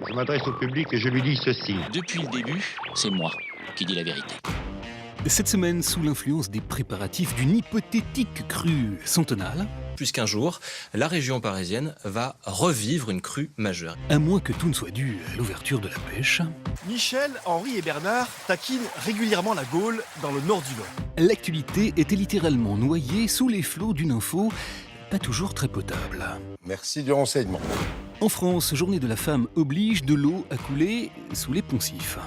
Je m'adresse au public et je lui dis ceci. Depuis le début, c'est moi qui dis la vérité. Cette semaine, sous l'influence des préparatifs d'une hypothétique crue centenale, puisqu'un jour, la région parisienne va revivre une crue majeure. À moins que tout ne soit dû à l'ouverture de la pêche. Michel, Henri et Bernard taquinent régulièrement la Gaule dans le nord du Lot. L'actualité était littéralement noyée sous les flots d'une info pas toujours très potable. Merci du renseignement. En France, journée de la femme oblige, de l'eau à couler sous les poncifs.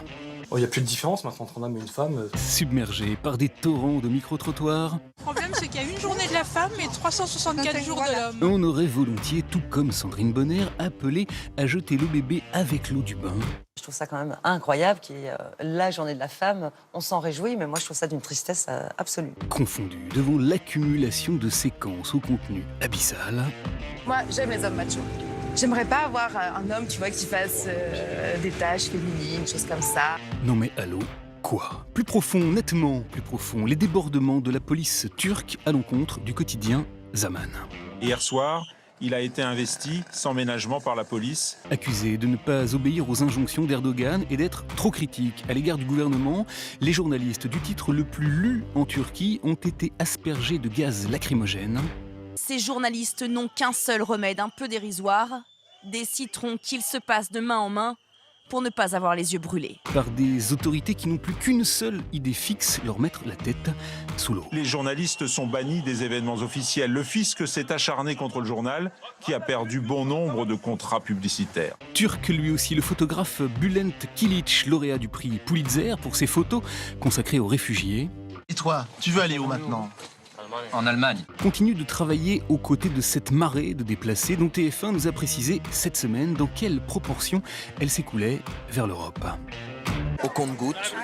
Il n'y a plus de différence maintenant entre un homme et une femme. Submergés par des torrents de micro-trottoirs. Le problème, c'est qu'il y a une journée de la femme et 364 jours de l'homme. On aurait volontiers, tout comme Sandrine Bonner, appelé à jeter le bébé avec l'eau du bain. Je trouve ça quand même incroyable qu'il y ait la journée de la femme. On s'en réjouit, mais moi je trouve ça d'une tristesse absolue. Confondu devant l'accumulation de séquences au contenu abyssal. Moi, j'aime les hommes machos. J'aimerais pas avoir un homme, tu vois, qui fasse des tâches féminines, choses comme ça. Non mais allô, quoi? Plus profond, nettement plus profond, les débordements de la police turque à l'encontre du quotidien Zaman. Hier soir, il a été investi sans ménagement par la police. Accusé de ne pas obéir aux injonctions d'Erdogan et d'être trop critique à l'égard du gouvernement, les journalistes du titre le plus lu en Turquie ont été aspergés de gaz lacrymogène. Ces journalistes n'ont qu'un seul remède un peu dérisoire, décideront qu'ils se passent de main en main pour ne pas avoir les yeux brûlés. Par des autorités qui n'ont plus qu'une seule idée fixe, leur mettre la tête sous l'eau. Les journalistes sont bannis des événements officiels. Le fisc s'est acharné contre le journal, qui a perdu bon nombre de contrats publicitaires. Turc, lui aussi, le photographe Bülent Kilic, lauréat du prix Pulitzer pour ses photos consacrées aux réfugiés. Et toi, tu veux aller où maintenant ? En Allemagne. Continue de travailler aux côtés de cette marée de déplacés dont TF1 nous a précisé cette semaine dans quelle proportion elle s'écoulait vers l'Europe. Au compte-gouttes,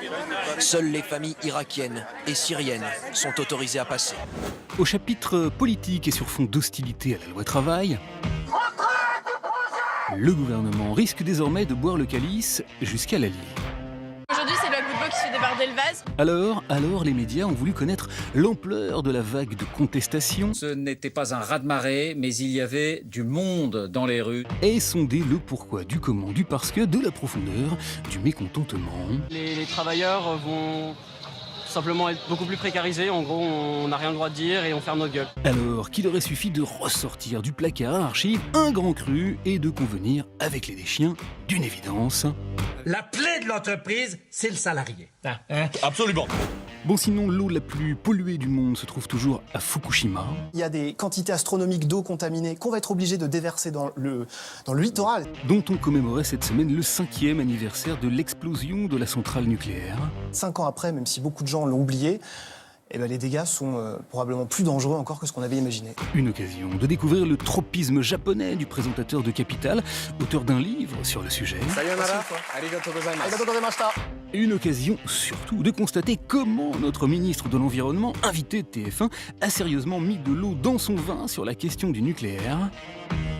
seules les familles irakiennes et syriennes sont autorisées à passer. Au chapitre politique et sur fond d'hostilité à la loi travail, le gouvernement risque désormais de boire le calice jusqu'à la lie. Aujourd'hui, c'est le coup de bois qui se fait déborder le vase. Alors, les médias ont voulu connaître l'ampleur de la vague de contestation. Ce n'était pas un raz-de-marée, mais il y avait du monde dans les rues. Et sonder le pourquoi, du comment, du parce que, de la profondeur, du mécontentement. Les travailleurs vont simplement être beaucoup plus précarisés. En gros, on n'a rien le droit de dire et on ferme notre gueule. Alors qu'il aurait suffi de ressortir du placard à archives un grand cru et de convenir avec les chiens d'une évidence. La plaie de l'entreprise, c'est le salarié. Absolument. Bon, sinon, l'eau la plus polluée du monde se trouve toujours à Fukushima. Il y a des quantités astronomiques d'eau contaminée qu'on va être obligé de déverser dans le littoral. Dont on commémorait cette semaine le 5e anniversaire de l'explosion de la centrale nucléaire. 5 ans après, même si beaucoup de gens l'ont oublié, les dégâts sont probablement plus dangereux encore que ce qu'on avait imaginé. Une occasion de découvrir le tropisme japonais du présentateur de Capital, auteur d'un livre sur le sujet. Sayonara. Arigatou gozaimasu. Une occasion surtout de constater comment notre ministre de l'Environnement, invité de TF1, a sérieusement mis de l'eau dans son vin sur la question du nucléaire.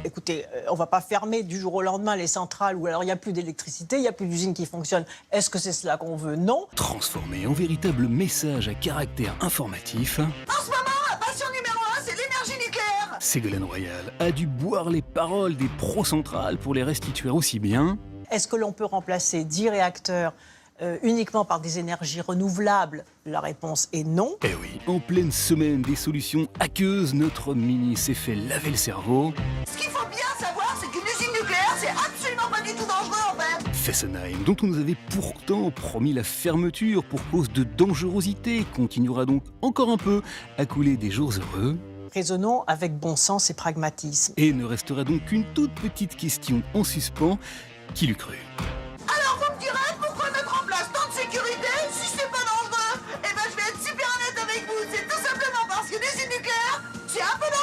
Écoutez, on ne va pas fermer du jour au lendemain les centrales où alors il n'y a plus d'électricité, il n'y a plus d'usines qui fonctionnent. Est-ce que c'est cela qu'on veut? Non. Transformé en véritable message à caractère informatif. En ce moment, la passion numéro 1, c'est l'énergie nucléaire. Ségolène Royal a dû boire les paroles des pro-centrales pour les restituer aussi bien. Est-ce que l'on peut remplacer 10 réacteurs uniquement par des énergies renouvelables? La réponse est non. Eh oui, en pleine semaine des solutions aqueuses, notre mini s'est fait laver le cerveau. Ce qu'il faut bien savoir, c'est qu'une usine nucléaire, c'est absolument pas du tout dangereux en fait. Fessenheim, dont on nous avait pourtant promis la fermeture pour cause de dangerosité, continuera donc encore un peu à couler des jours heureux. Raisonnons avec bon sens et pragmatisme. Et ne restera donc qu'une toute petite question en suspens, qui l'eût cru? Alors vous me direz pourquoi mettre en place tant de sécurité si c'est pas dangereux? Je vais être super honnête avec vous, c'est tout simplement parce que l'usine nucléaire, c'est un peu dangereux.